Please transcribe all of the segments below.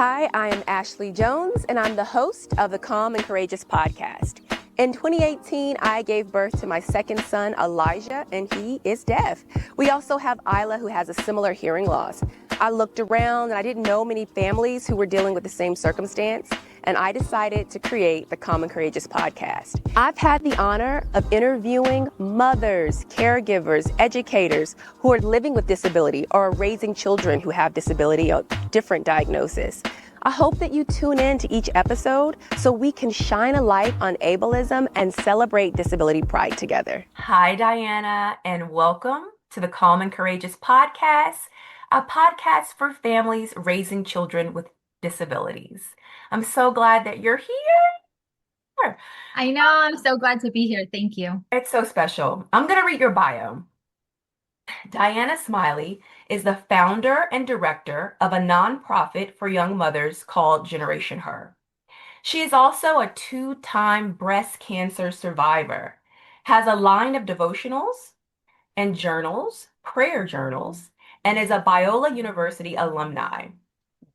Hi, I am Ashley Jones, and I'm the host of the Calm and Courageous podcast. In 2018, I gave birth to my second son, Elijah, and he is deaf. We also have Isla, who has a similar hearing loss. I looked around and I didn't know many families who were dealing with the same circumstance, and I decided to create the Calm and Courageous podcast. I've had the honor of interviewing mothers, caregivers, educators who are living with disability or are raising children who have disability or different diagnosis. I hope that you tune in to each episode so we can shine a light on ableism and celebrate disability pride together. Hi, Diana, and welcome to the Calm and Courageous podcast, a podcast for families raising children with disabilities. I'm so glad that you're here. I know. I'm so glad to be here. Thank you. It's so special. I'm going to read your bio. Dianna Smiley is the founder and director of a nonprofit for young mothers called Generation Her. She is also a two-time breast cancer survivor, has a line of devotionals and journals, prayer journals, and is a Biola University alumni,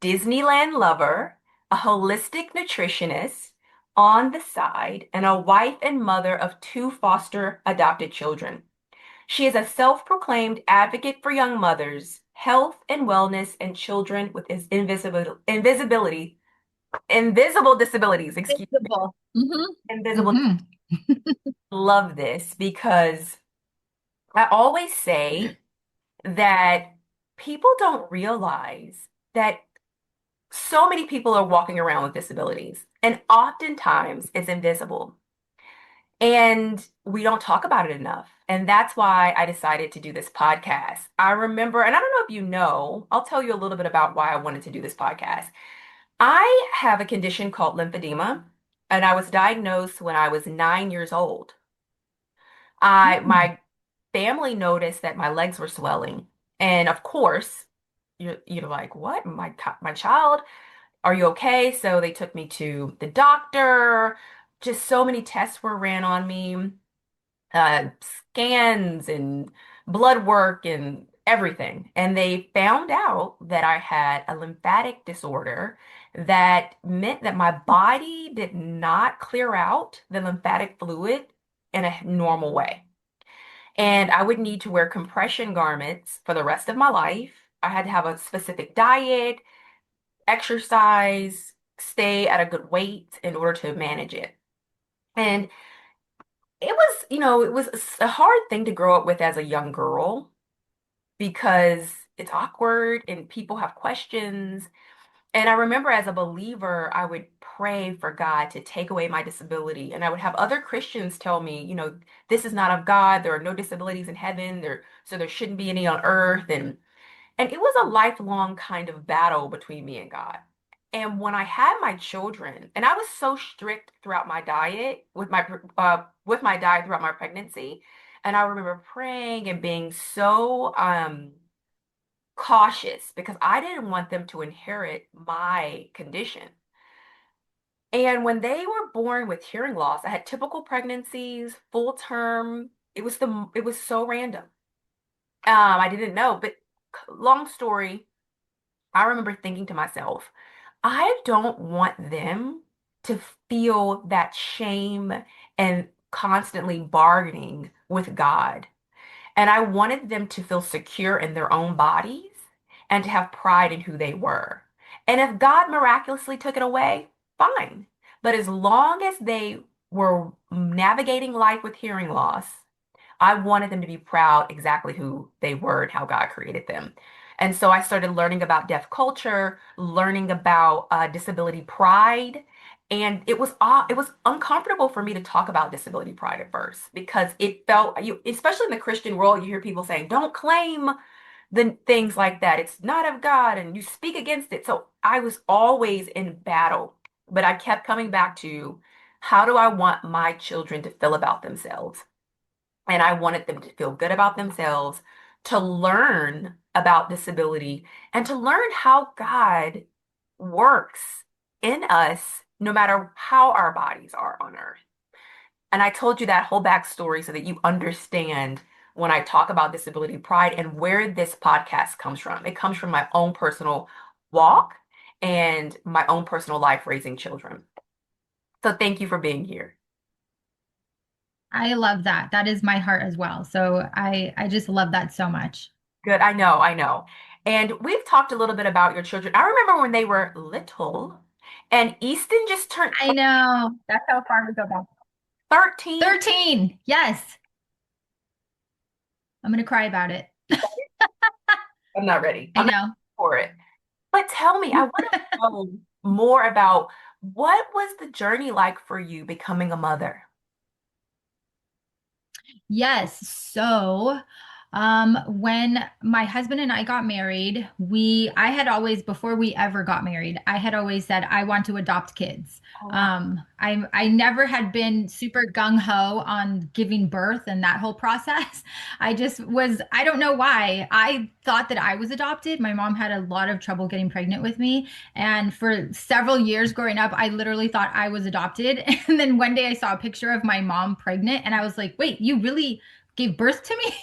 Disneyland lover, a holistic nutritionist on the side, and a wife and mother of two foster adopted children. She is a self-proclaimed advocate for young mothers, health and wellness, and children with invisible disabilities, excuse me. Visible. Mm-hmm. Invisible. Mm-hmm. Love this because I always say that people don't realize that so many people are walking around with disabilities, and oftentimes it's invisible. And we don't talk about it enough. And that's why I decided to do this podcast. I remember, and I don't know if you know, I'll tell you a little bit about why I wanted to do this podcast. I have a condition called lymphedema, and I was diagnosed when I was 9 years old. My family noticed that my legs were swelling. And of course, you're like, what? My child, are you okay? So they took me to the doctor. Just so many tests were ran on me, scans and blood work and everything. And they found out that I had a lymphatic disorder that meant that my body did not clear out the lymphatic fluid in a normal way. And I would need to wear compression garments for the rest of my life. I had to have a specific diet, exercise, stay at a good weight in order to manage it. And it was a hard thing to grow up with as a young girl because it's awkward and people have questions. And I remember as a believer, I would pray for God to take away my disability. And I would have other Christians tell me, this is not of God. There are no disabilities in heaven. So there shouldn't be any on earth. And it was a lifelong kind of battle between me and God. And when I had my children, and I was so strict throughout my diet with my diet throughout my pregnancy, and I remember praying and being so cautious because I didn't want them to inherit my condition. And when they were born with hearing loss, I had typical pregnancies, full term. It was so random. I didn't know, but long story, I remember thinking to myself, I don't want them to feel that shame and constantly bargaining with God. And I wanted them to feel secure in their own bodies and to have pride in who they were. And if God miraculously took it away, fine. But as long as they were navigating life with hearing loss, I wanted them to be proud exactly who they were and how God created them. And so I started learning about deaf culture, learning about disability pride. And it was uncomfortable for me to talk about disability pride at first because it felt especially in the Christian world, you hear people saying, don't claim the things like that. It's not of God and you speak against it. So I was always in battle, but I kept coming back to how do I want my children to feel about themselves? And I wanted them to feel good about themselves, to learn about disability, and to learn how God works in us, no matter how our bodies are on earth. And I told you that whole backstory so that you understand when I talk about disability pride and where this podcast comes from. It comes from my own personal walk and my own personal life raising children. So thank you for being here. I love that. That is my heart as well. So I just love that so much. Good. I know, I know. And we've talked a little bit about your children. I remember when they were little, and Easton just turned I know. That's how far we go back. 13. 13. Yes. I'm gonna cry about it. I'm not ready. I I'm not know. for it. But tell me, I want to know more about what was the journey like for you becoming a mother? Yes. So, when my husband and I got married, I had always, before we ever got married, I had always said, I want to adopt kids. Oh, wow. I never had been super gung ho on giving birth and that whole process. I just was, I don't know why. I thought that I was adopted. My mom had a lot of trouble getting pregnant with me. And for several years growing up, I literally thought I was adopted. And then one day I saw a picture of my mom pregnant and I was like, wait, you really gave birth to me?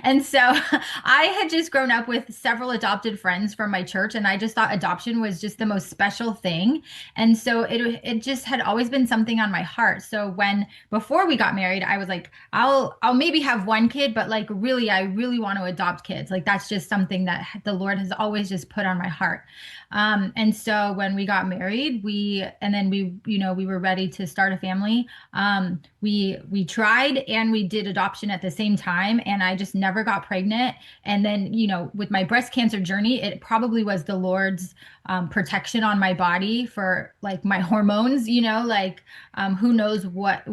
And so I had just grown up with several adopted friends from my church, and I just thought adoption was just the most special thing. And so it just had always been something on my heart. So when before we got married, I was like, I'll maybe have one kid, but like really, I really want to adopt kids. Like that's just something that the Lord has always just put on my heart. And so when we got married, and then we were ready to start a family. We tried and we did adoption at the same time, and I just never got pregnant. And then, with my breast cancer journey, it probably was the Lord's protection on my body for like my hormones, like who knows what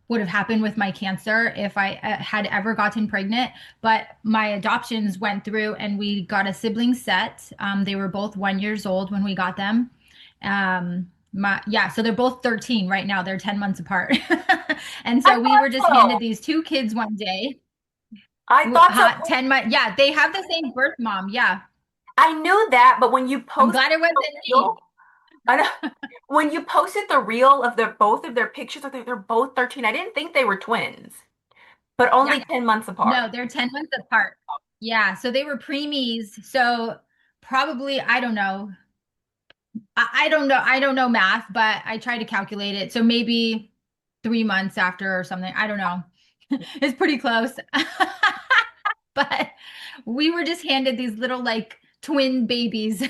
would have happened with my cancer if I had ever gotten pregnant. But my adoptions went through and we got a sibling set. They were both 1 years old when we got them. So they're both 13 right now. They're 10 months apart. And I so we thought were just handed so. these two kids one day. I thought so. 10 months. Yeah, they have the same birth mom. Yeah. I knew that, but when you I'm posted glad it the wasn't me. reel, I know, when you posted the reel of their both of their pictures, I think they're both 13. I didn't think they were twins, but Yeah. only 10 months apart. No, they're 10 months apart. Yeah. So they were preemies. So probably, I don't know. I don't know. I don't know math, but I tried to calculate it. So maybe 3 months after or something. I don't know. It's pretty close. But we were just handed these little like twin babies.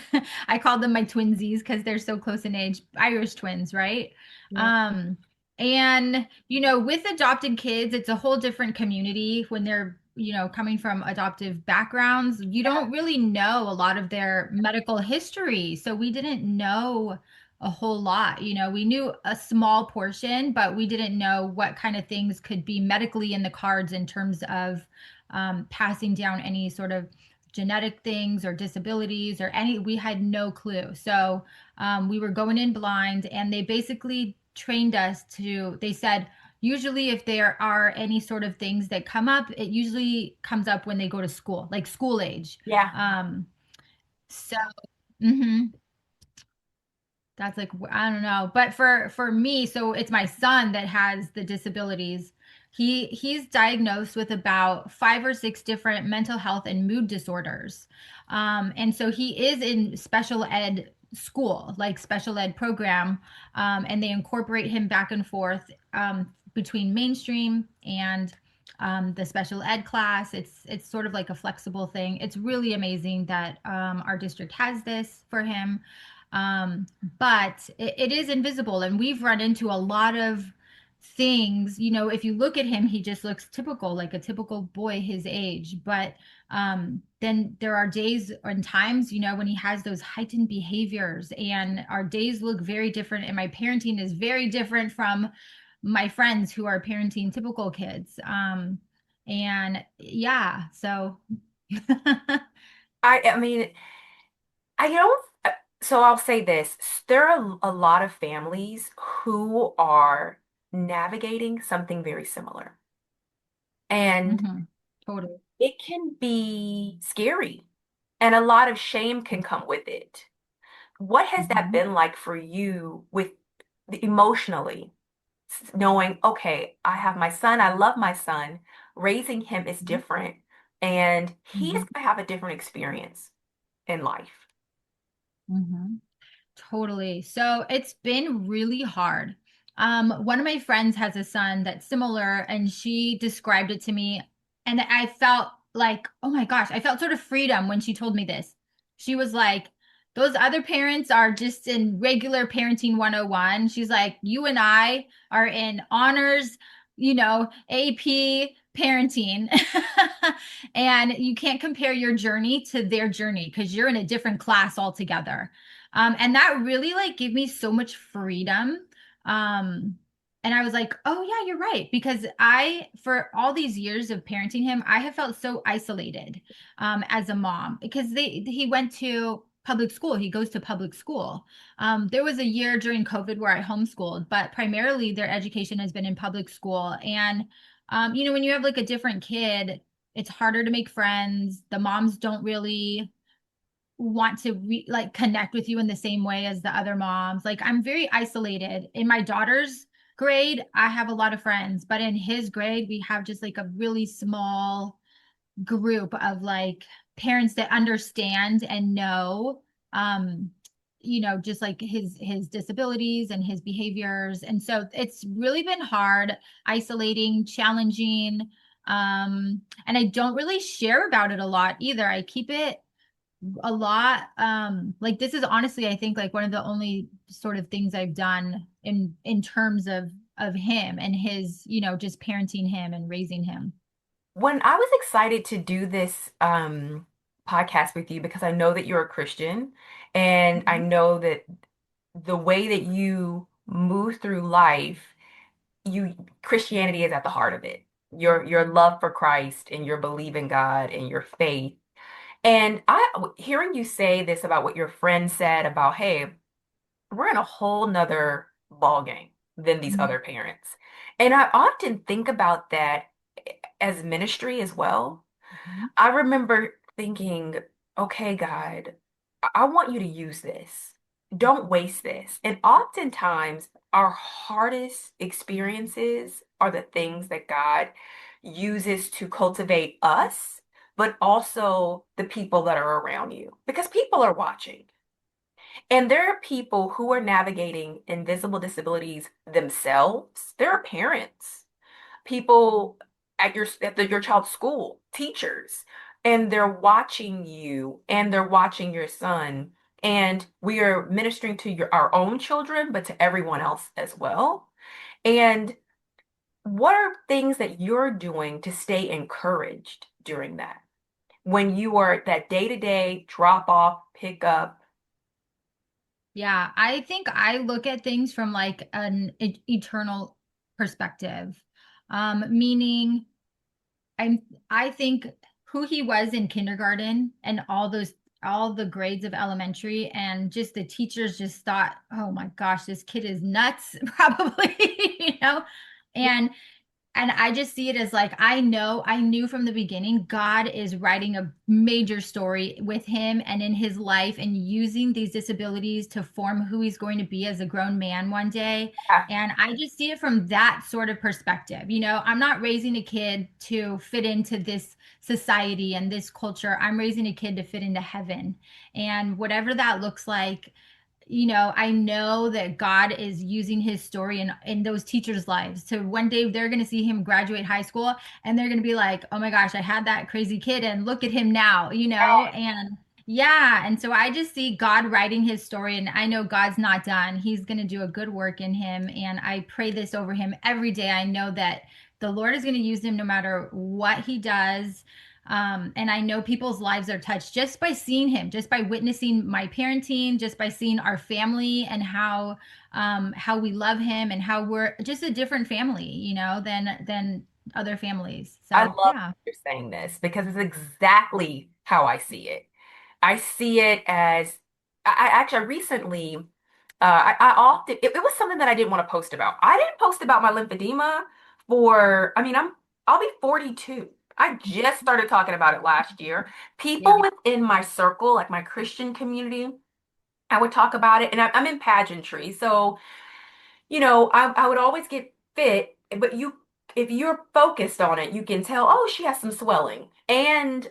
I called them my twinsies because they're so close in age, Irish twins, right? Yeah. Um, and with adopted kids, it's a whole different community when they're, coming from adoptive backgrounds. You don't really know a lot of their medical history. So we didn't know a whole lot. We knew a small portion, but we didn't know what kind of things could be medically in the cards in terms of passing down any sort of genetic things or disabilities or any. We had no clue. So we were going in blind, and they basically trained us they said, usually if there are any sort of things that come up, it usually comes up when they go to school, like school age. Yeah. So mhm. That's like, I don't know. But for me, so it's my son that has the disabilities. He's diagnosed with about 5 or 6 different mental health and mood disorders. And so he is in special ed school, like special ed program, and they incorporate him back and forth between mainstream and the special ed class. It's sort of like a flexible thing. It's really amazing that our district has this for him. But it is invisible, and we've run into a lot of things. If you look at him, he just looks typical, like a typical boy his age. But then there are days and times, when he has those heightened behaviors, and our days look very different. And my parenting is very different from my friends who are parenting typical kids. And yeah, so I mean, I don't, so I'll say this. There are a lot of families who are navigating something very similar. And mhm, totally. it can be scary, and a lot of shame can come with it. What has that Mhm, been like for you with emotionally, knowing, okay, I have my son, I love my son, raising him is mhm, different, and he is mhm. going to have a different experience in life. Mhm. Totally. So it's been really hard. One of my friends has a son that's similar, and she described it to me. And I felt like, oh my gosh, I felt sort of freedom when she told me this. She was like, those other parents are just in regular parenting 101. She's like, you and I are in honors, AP parenting. And you can't compare your journey to their journey because you're in a different class altogether. And that really like gave me so much freedom. Um, and I was like, oh yeah, you're right. Because for all these years of parenting him, I have felt so isolated as a mom because he went to public school. He goes to public school. There was a year during COVID where I homeschooled, but primarily their education has been in public school. And when you have like a different kid, it's harder to make friends. The moms don't really want to like connect with you in the same way as the other moms. Like I'm very isolated. In my daughter's grade, I have a lot of friends, but in his grade, we have just like a really small group of like parents that understand and know just like his disabilities and his behaviors. And so it's really been hard, isolating, challenging. And I don't really share about it a lot either. I keep it a lot. Like this is honestly, I think like one of the only sort of things I've done in terms of him and his, just parenting him and raising him. When I was excited to do this podcast with you because I know that you're a Christian and I Mhm. know that the way that you move through life, you Christianity is at the heart of it. Your love for Christ and your belief in God and your faith. And hearing you say this about what your friend said about, hey, we're in a whole nother ball game than these Mhm. other parents. And I often think about that as ministry as well. Mhm. I remember thinking, okay, God, I want you to use this. Don't waste this. And oftentimes, our hardest experiences are the things that God uses to cultivate us, but also the people that are around you, because people are watching. And there are people who are navigating invisible disabilities themselves. There are parents, people at your child's school, teachers, and they're watching you and they're watching your son. And we are ministering to our own children, but to everyone else as well. And what are things that you're doing to stay encouraged during that? When you are at that day-to-day drop off, pick up. Yeah, I think I look at things from like an eternal perspective. Meaning I'm I think who he was in kindergarten and all the grades of elementary and just the teachers just thought, "Oh my gosh, this kid is nuts," probably, And and I just see it as like, I knew from the beginning, God is writing a major story with him and in his life and using these disabilities to form who he's going to be as a grown man one day. Yeah, And I just see it from that sort of perspective. I'm not raising a kid to fit into this society and this culture. I'm raising a kid to fit into heaven. And whatever that looks like, I know that God is using his story in those teachers' lives. So one day they're going to see him graduate high school and they're going to be like, oh my gosh, I had that crazy kid and look at him now, and yeah. And so I just see God writing his story and I know God's not done. He's going to do a good work in him. And I pray this over him every day. I know that the Lord is going to use him no matter what he does. And I know people's lives are touched just by seeing him, just by witnessing my parenting, just by seeing our family and how we love him and how we're just a different family, than other families. I So love yeah. you're saying this because it's exactly how I see it. I see it as I actually recently I often it was something that I didn't want to post about. I didn't post about my lymphedema for I mean I'll be 42. I just started talking about it last year. Yeah. People within my circle, like my Christian community, I would talk about it, and I'm in pageantry, so I would always get fit, but if you're focused on it, you can tell, oh, she has some swelling. And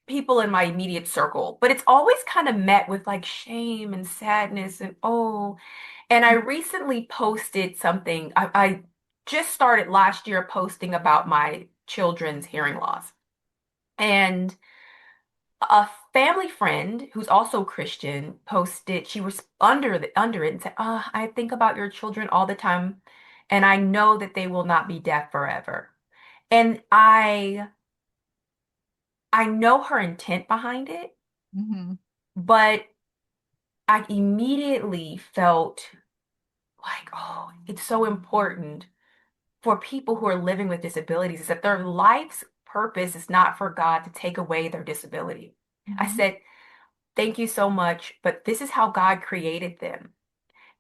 people in my immediate circle, but it's always kind of met with like shame and sadness and oh. And I recently posted something. I just started last year posting about my children's hearing loss. And a family friend who's also Christian posted, she was under it and said, "Oh, I think about your children all the time, and I know that they will not be deaf forever." And I know her intent behind it, Mhm. but I immediately felt like, oh, it's so important for people who are living with disabilities is that their life's purpose is not for God to take away their disability. I Mhm. said, thank you so much, but this is how God created them.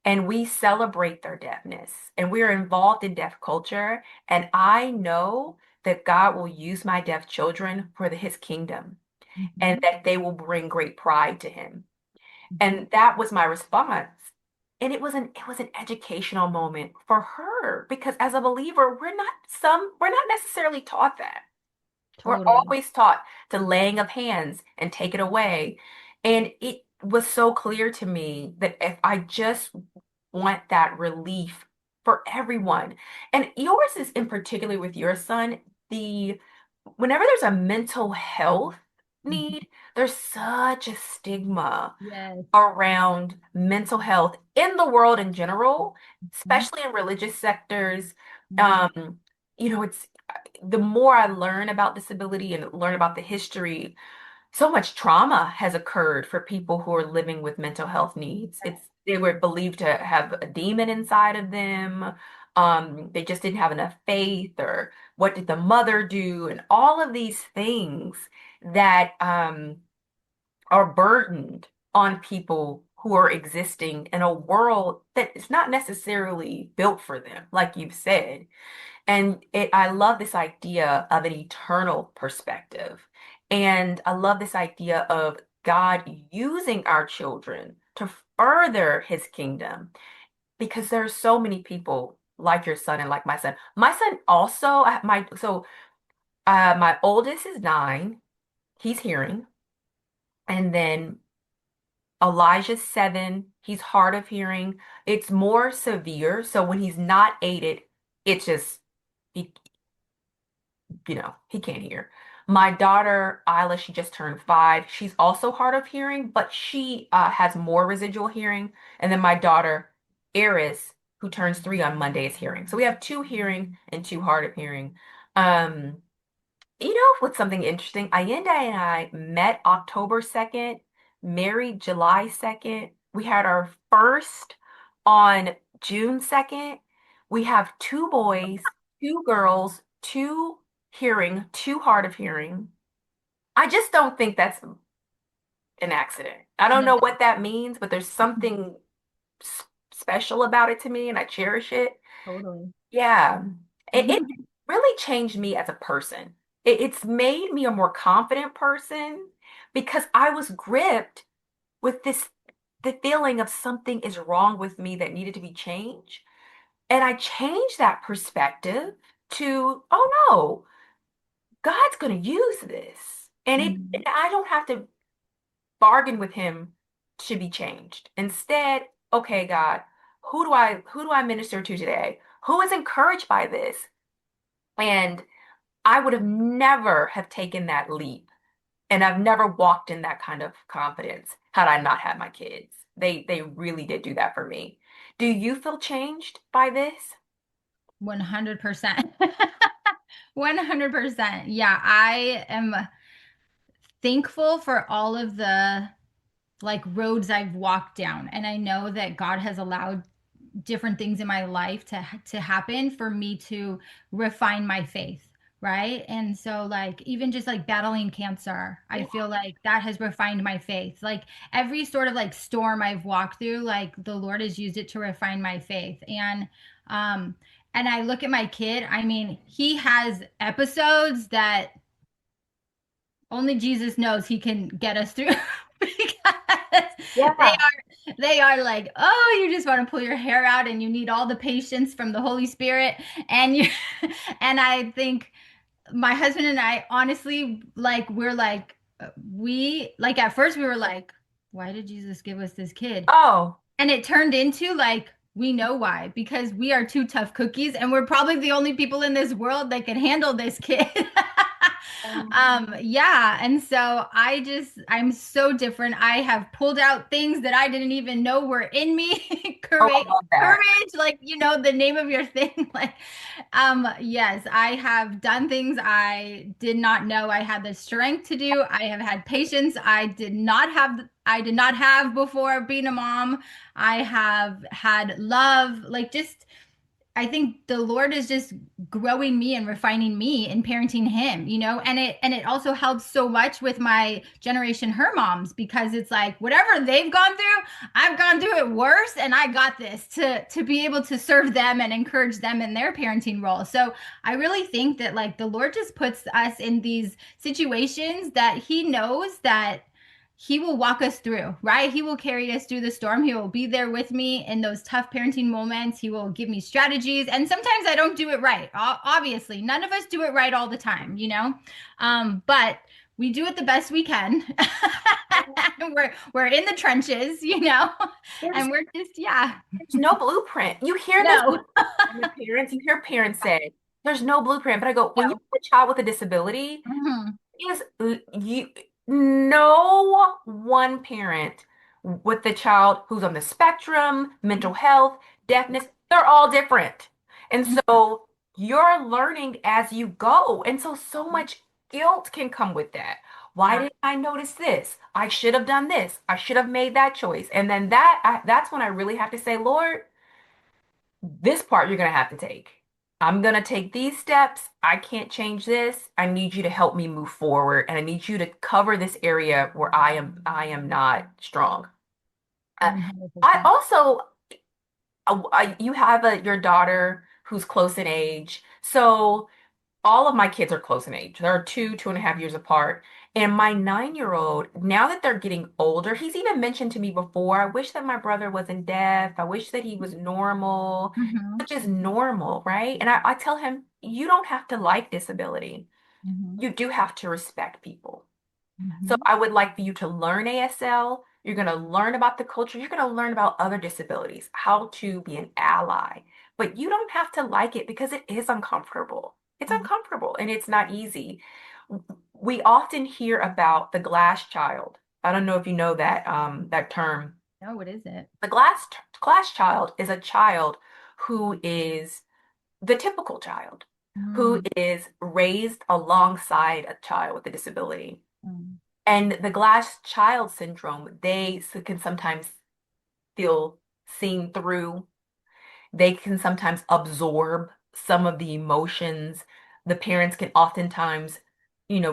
And we celebrate their deafness and we are involved in deaf culture. And I know that God will use my deaf children for his kingdom and Mhm. that they will bring great pride to him. Mhm. And that was my response. And it was an educational moment for her because as a believer, we're not necessarily taught that. We're Totally. always taught to laying of hands and take it away. And it was so clear to me that if I just want that relief for everyone, and yours is in particular with your son, the whenever there's a mental health Mhm. need, there's such a stigma Yes. around mental health in the world in general, Mhm. especially in religious sectors. Mhm. Um, it's the more I learn about disability and learn about the history, so much trauma has occurred for people who are living with mental health needs. They were believed to have a demon inside of them. They just didn't have enough faith, or what did the mother do, and all of these things that are burdened on people who are existing in a world that is not necessarily built for them, like you've said. And I love this idea of an eternal perspective. And I love this idea of God using our children to further his kingdom because there are so many people like your son and like my son. My son also, my oldest is 9, he's hearing, and then Elijah's 7, he's hard of hearing. It's more severe. So when he's not aided, it's just he, he can't hear. My daughter, Isla, she just turned 5. She's also hard of hearing, but she has more residual hearing. And then my daughter, Eris, who turns 3 on Monday, is hearing. So we have 2 hearing and 2 hard of hearing. Um, what's something interesting? Allende and I met October 2nd, married July 2nd. We had our first on June 2nd. We have 2 boys, 2 girls, 2 hearing, 2 hard of hearing. I just don't think that's an accident. I don't No. know what that means, but there's something special about it to me, and I cherish it. Totally. Yeah. It really changed me as a person. It's made me a more confident person because I was gripped with the feeling of something is wrong with me that needed to be changed. And I changed that perspective to, oh no, God's going to use this. And Mhm. I don't have to bargain with him to be changed. Instead, okay, God, who do I minister to today? Who is encouraged by this? And I would have never have taken that leap. And I've never walked in that kind of confidence had I not had my kids. They really did do that for me. Do you feel changed by this? 100%. 100%. Yeah, I am thankful for all of the like roads I've walked down, and I know that God has allowed different things in my life to happen for me to refine my faith, right? And so like even just like battling cancer, I Yeah. feel like that has refined my faith. Like every sort of like storm I've walked through, like the Lord has used it to refine my faith. Um and I look at my kid, I mean, he has episodes that only Jesus knows he can get us through because they Yeah. they are like, oh, you just want to pull your hair out and you need all the patience from the Holy Spirit. And and I think my husband and I honestly like we're like we like at first we were like, why did Jesus give us this kid? Oh, And it turned into like, we know why, because we are two tough cookies and we're probably the only people in this world that can handle this kid. Yeah. And so I'm so different. I have pulled out things that I didn't even know were in me. oh, Courage, I love that. courage, like, the name of your thing. Like, yes, I have done things I did not know I had the strength to do. I have had patience I did not have before being a mom. I have had love, like just I think the Lord is just growing me and refining me and parenting him, and it also helps so much with my generation, her moms, because it's like whatever they've gone through, I've gone through it worse, and I got this to be able to serve them and encourage them in their parenting role. So I really think that like the Lord just puts us in these situations that he knows that he will walk us through, right? He will carry us through the storm. He will be there with me in those tough parenting moments. He will give me strategies. And sometimes I don't do it right. Obviously, none of us do it right all the time. But we do it the best we can. we're in the trenches, There's and we're just, yeah. there's no blueprint. You hear this No. from the parents. You hear parents say, "There's no blueprint." But I go, when you No. have a child with a disability, Mhm. is you no one parent with the child who's on the spectrum, mental health, deafness, they're all different. And so you're learning as you go. And so so much guilt can come with that. Why Yeah. didn't I notice this? I should have done this. I should have made that choice. And then that's when I really have to say, Lord, this part you're going to have to take. I'm going to take these steps. I can't change this. I need you to help me move forward and I need you to cover this area where I am not strong. I 100%. also you have your daughter who's close in age. So all of my kids are close in age. They're 2.5 years apart. And my 9-year-old, now that they're getting older, he's even mentioned to me before, I wish that my brother wasn't deaf. I wish that he was normal, Hmm. which is normal, right? And I tell him, you don't have to like disability. Hmm. You do have to respect people. So Hmm. I would like for you to learn ASL. You're going to learn about the culture. You're going to learn about other disabilities, how to be an ally. But you don't have to like it because it is uncomfortable. It's uncomfortable and it's not easy. We often hear about the glass child. I don't know if you know that term. No, what is it? The glass child is a child who is the typical child, who Mm. is raised alongside a child with a disability. Mm. And the glass child syndrome, can sometimes feel seen through. They can sometimes absorb some of the emotions. The parents can oftentimes,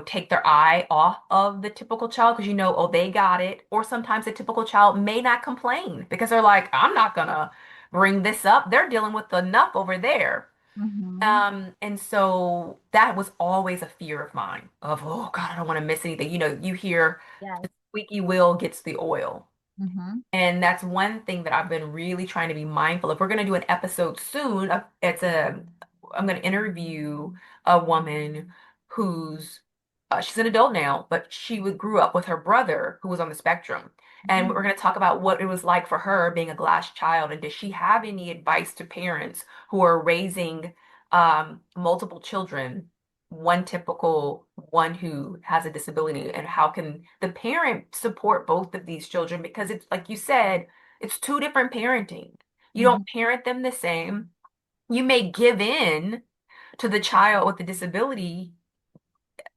take their eye off of the typical child because oh, they got it. Or sometimes the typical child may not complain because they're like, I'm not gonna bring this up. They're dealing with enough over there. Mhm. And so that was always a fear of mine of, oh God, I don't want to miss anything. You hear Yes. squeaky wheel gets the oil. Mhm. And that's one thing that I've been really trying to be mindful of. We're going to do an episode soon. I'm going to interview a woman who's, she's an adult now, but grew up with her brother who was on the spectrum. And we're Mhm. going to talk about what it was like for her being a glass child. And does she have any advice to parents who are raising multiple children, one typical, one who has a disability, and how can the parent support both of these children? Because it's like you said, it's two different parenting. You don't Mhm. parent them the same. You may give in to the child with the disability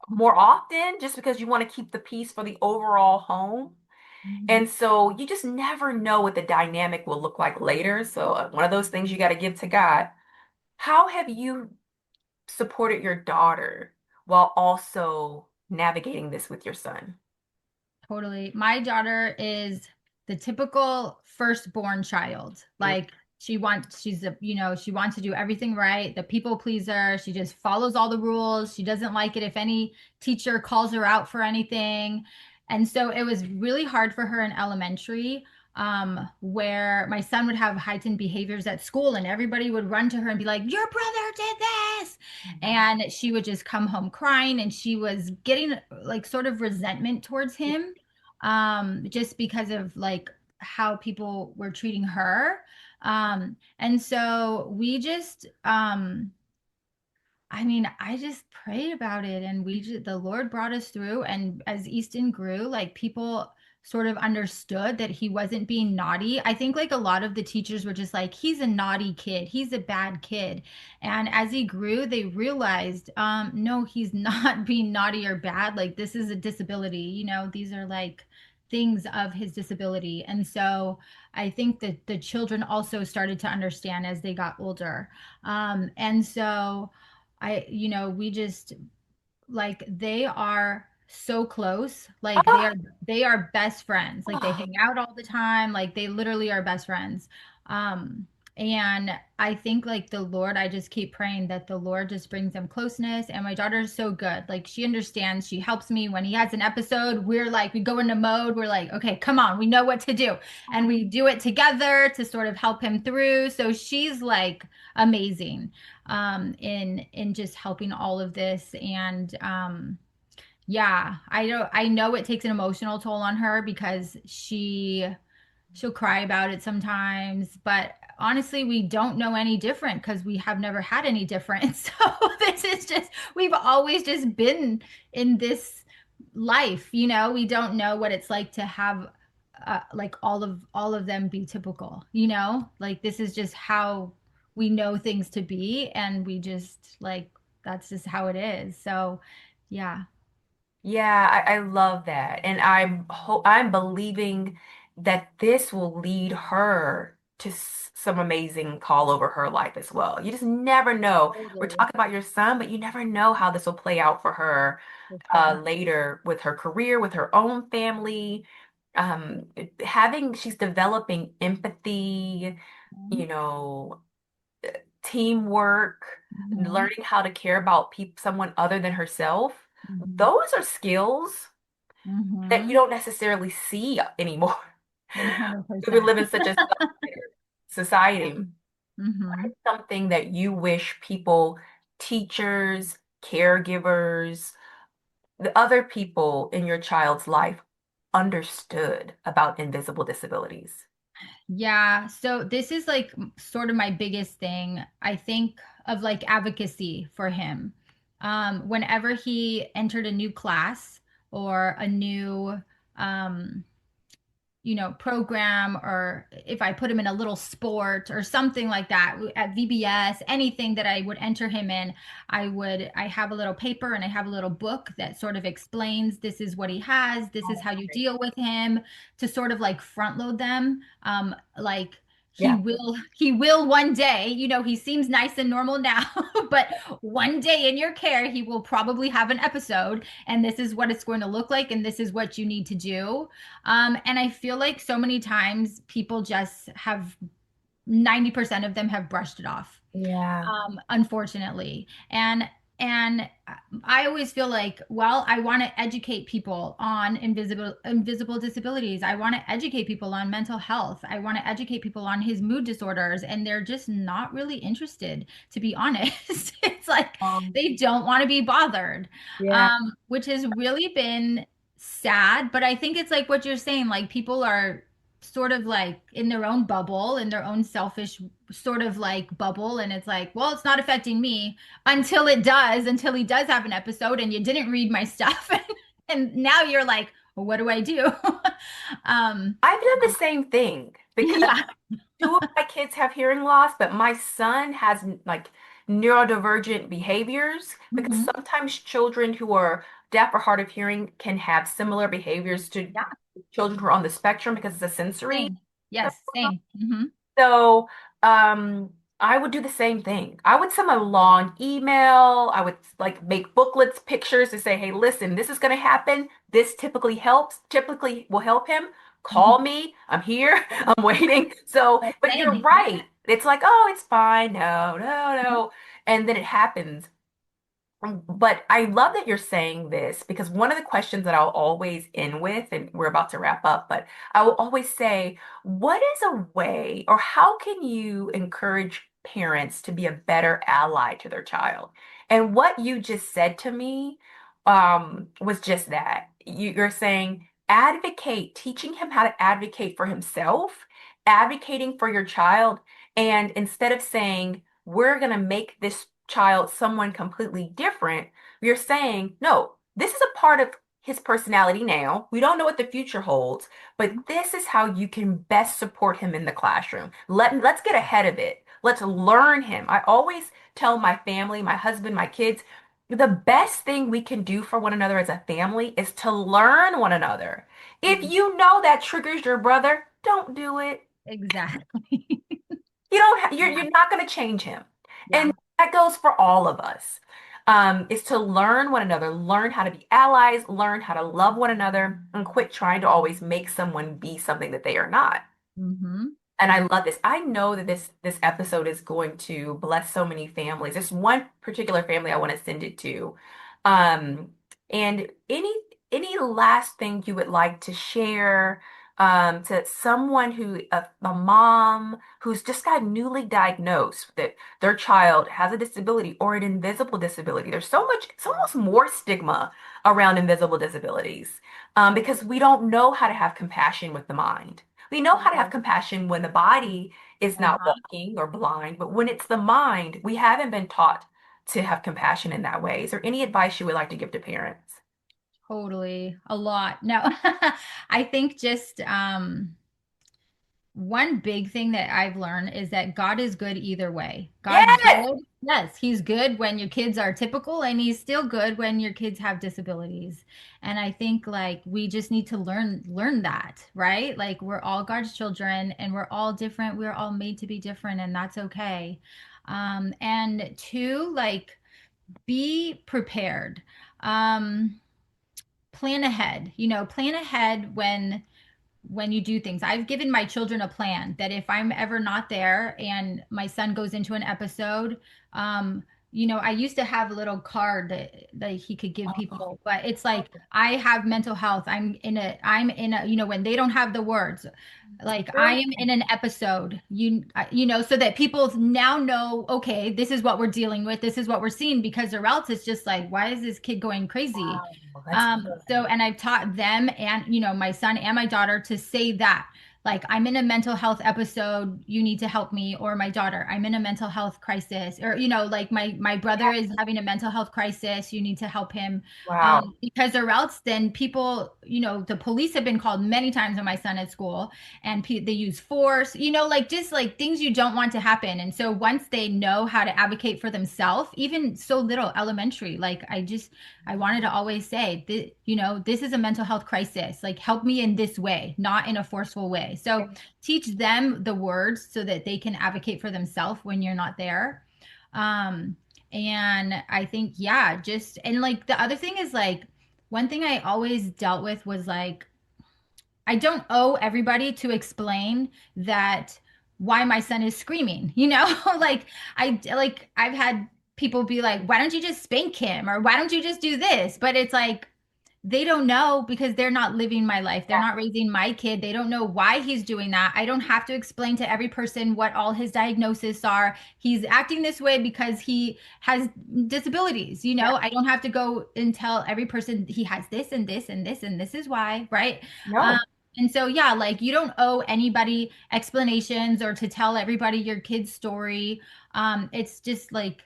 more often just because you want to keep the peace for the overall home. Mhm. And so you just never know what the dynamic will look like later. So one of those things you got to give to God. How have you supported your daughter while also navigating this with your son? Totally. My daughter is the typical firstborn child. Mm, Like she wants to do everything right, the people pleaser. She just follows all the rules. She doesn't like it if any teacher calls her out for anything. And so it was really hard for her in elementary. where my son would have heightened behaviors at school and everybody would run to her and be like, your brother did this. And she would just come home crying and she was getting like sort of resentment towards him, just because of like how people were treating her. And so we just, I mean, I just prayed about it and the Lord brought us through. And as Easton grew, like people sort of understood that he wasn't being naughty. I think like a lot of the teachers were just like, he's a naughty kid, he's a bad kid. And as he grew, they realized, no, he's not being naughty or bad. Like this is a disability, these are like things of his disability. And so I think that the children also started to understand as they got older. And so we just like they are so close. Like Oh, they are best friends. Like they oh, hang out all the time. Like they literally are best friends. Um and I think like the Lord, I just keep praying that the Lord just brings them closeness. And my daughter's so good. Like she understands, she helps me when he has an episode. We're like, we go into mode. We're like, okay, come on, we know what to do. And we do it together to sort of help him through. So she's like amazing in just helping all of this. And yeah, I know it takes an emotional toll on her because she'll cry about it sometimes, but honestly we don't know any different because we have never had any different. So this is just, we've always just been in this life, we don't know what it's like to have like all of them be typical, like this is just how we know things to be, and we just like that's just how it is. So yeah. yeah, I love that. And I'm believing that this will lead her to some amazing call over her life as well. You just never know. We're Totally. talking about your son, but you never know how this will play out for her For sure. later with her career, with her own family. She's developing empathy, you know, teamwork, Mm-hmm. learning how to care about someone other than herself. Mm-hmm. Those are skills that you Mm-hmm. don't necessarily see anymore. 'Cause we 100%. live in such a self-centered society. Mm-hmm. Something that you wish people, teachers, caregivers, the other people in your child's life understood about invisible disabilities. Yeah, so this is like sort of my biggest thing. I think of like advocacy for him. Whenever he entered a new class or a new um, program, or if I put him in a little sport or something like that at VBS, anything that I would enter him in, I have a little paper and I have a little book that sort of explains this is what he has, this is Oh, how you great. deal with him, to sort of like front load them. Like Yeah. he will one day, he seems nice and normal now, but one day in your care, he will probably have an episode, and this is what it's going to look like, and this is what you need to do. And I feel like so many times people just have 90% of them have brushed it off, Yeah. unfortunately. And I always feel like, well, I want to educate people on invisible disabilities. I want to educate people on mental health. I want to educate people on his mood disorders, and they're just not really interested, to be honest. It's like Um, they don't want to be bothered, yeah. which has really been sad. But I think it's like what you're saying, like people are sort of like in their own bubble, in their own selfish sort of like bubble, and it's like, well, it's not affecting me until it does, until he does have an episode and you didn't read my stuff. And now you're like, well, what do I do? um I've done the same thing because yeah. two of my kids have hearing loss, but my son has like neurodivergent behaviors because Hmm. sometimes children who are deaf or hard of hearing can have similar behaviors to Yeah. children who are on the spectrum because it's a sensory. Same. Yes, same. Hmm. So, I would do the same thing. I would send a long email. I would like make booklets, pictures to say, hey, listen, this is going to happen. This typically will help him. Call Hmm. me. I'm here. I'm waiting. So, but you're Same. right. It's like, oh, it's fine. No, no, no. And then it happens. But I love that you're saying this because one of the questions that I'll always end with, and we're about to wrap up, but I will always say, what is a way or how can you encourage parents to be a better ally to their child? And what you just said to me was just that. You're saying advocate, teaching him how to advocate for himself, advocating for your child, and instead of saying, we're going to make this child someone completely different, you're saying, no, this is a part of his personality now. We don't know what the future holds, but this is how you can best support him in the classroom. Let's get ahead of it. Let's learn him. I always tell my family, my husband, my kids, the best thing we can do for one another as a family is to learn one another. If Mhm. you know that triggers your brother, don't do it. Exactly. You don't Yeah. you're not going to change him. Yeah. And that goes for all of us. Is to learn one another, learn how to be allies, learn how to love one another, and quit trying to always make someone be something that they are not. Hmm. And I love this. I know that this episode is going to bless so many families. There's one particular family I want to send it to. Um, and any last thing you would like to share to someone a mom who's just got newly diagnosed that their child has a disability or an invisible disability. There's so much, it's almost more stigma around invisible disabilities because we don't know how to have compassion with the mind. We know how to have compassion when the body is not Uh-huh. walking or blind, but when it's the mind, we haven't been taught to have compassion in that way. Is there any advice you would like to give to parents? Totally. A lot. No, I think just one big thing that I've learned is that God is good either way. God's Yes. good. Yes, he's good when your kids are typical, and he's still good when your kids have disabilities. And I think like we just need to learn that, right? Like we're all God's children and we're all different. We're all made to be different, and that's okay. And two, like be prepared. Plan ahead. Plan ahead when you do things. I've given my children a plan that if I'm ever not there and my son goes into an episode, I used to have a little card that he could give people, but it's like I have mental health. When they don't have the words, like I am in an episode, so that people now know, okay, this is what we're dealing with, this is what we're seeing, because or else it's just like, why is this kid going crazy? Wow, that's good. And I've taught them and, my son and my daughter to say that, like, I'm in a mental health episode, you need to help me, or my daughter, I'm in a mental health crisis, or, like my brother is having a mental health crisis, you need to help him. Wow. Because or else then people, the police have been called many times on my son at school, and they use force, like just like things you don't want to happen. And so once they know how to advocate for themselves, even so little elementary, like I wanted to always say that, this is a mental health crisis. Like, help me in this way, not in a forceful way. So teach them the words so that they can advocate for themselves when you're not there. And I think, yeah, and like the other thing is like, one thing I always dealt with was like, I don't owe everybody to explain that why my son is screaming, like I've had people be like, why don't you just spank him, or why don't you just do this? But it's like they don't know because they're not living my life. They're not raising my kid. They don't know why he's doing that. I don't have to explain to every person what all his diagnoses are. He's acting this way because he has disabilities. Yeah. I don't have to go and tell every person he has this and this and this and this is why, right? Um, No. and so, yeah, like you don't owe anybody explanations or to tell everybody your kid's story. It's just like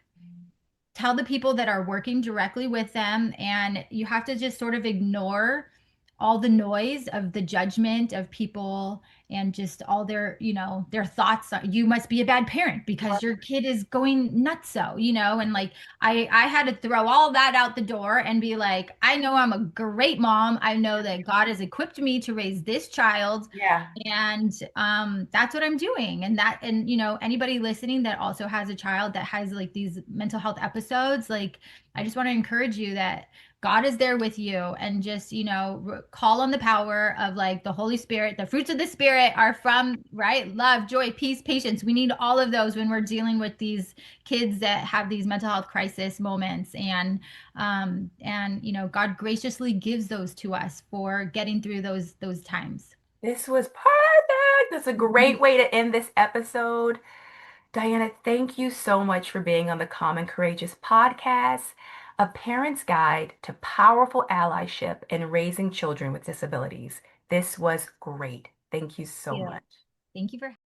tell the people that are working directly with them, and you have to just sort of ignore all the noise of the judgment of people and just all their thoughts. You must be a bad parent because your kid is going nuts, and like I had to throw all that out the door and be like, I know I'm a great mom, I know that God has equipped me to raise this child, Yeah. and that's what I'm doing. And anybody listening that also has a child that has like these mental health episodes, like I just want to encourage you that God is there with you, and just, call on the power of like the Holy Spirit. The fruits of the Spirit are from, right? Love, joy, peace, patience. We need all of those when we're dealing with these kids that have these mental health crisis moments. And God graciously gives those to us for getting through those times. This was perfect. That's a great way to end this episode. Diana, thank you so much for being on the Calm and Courageous podcast, a parent's guide to powerful allyship in raising children with disabilities. This was great. Thank you so Yeah. much. Thank you for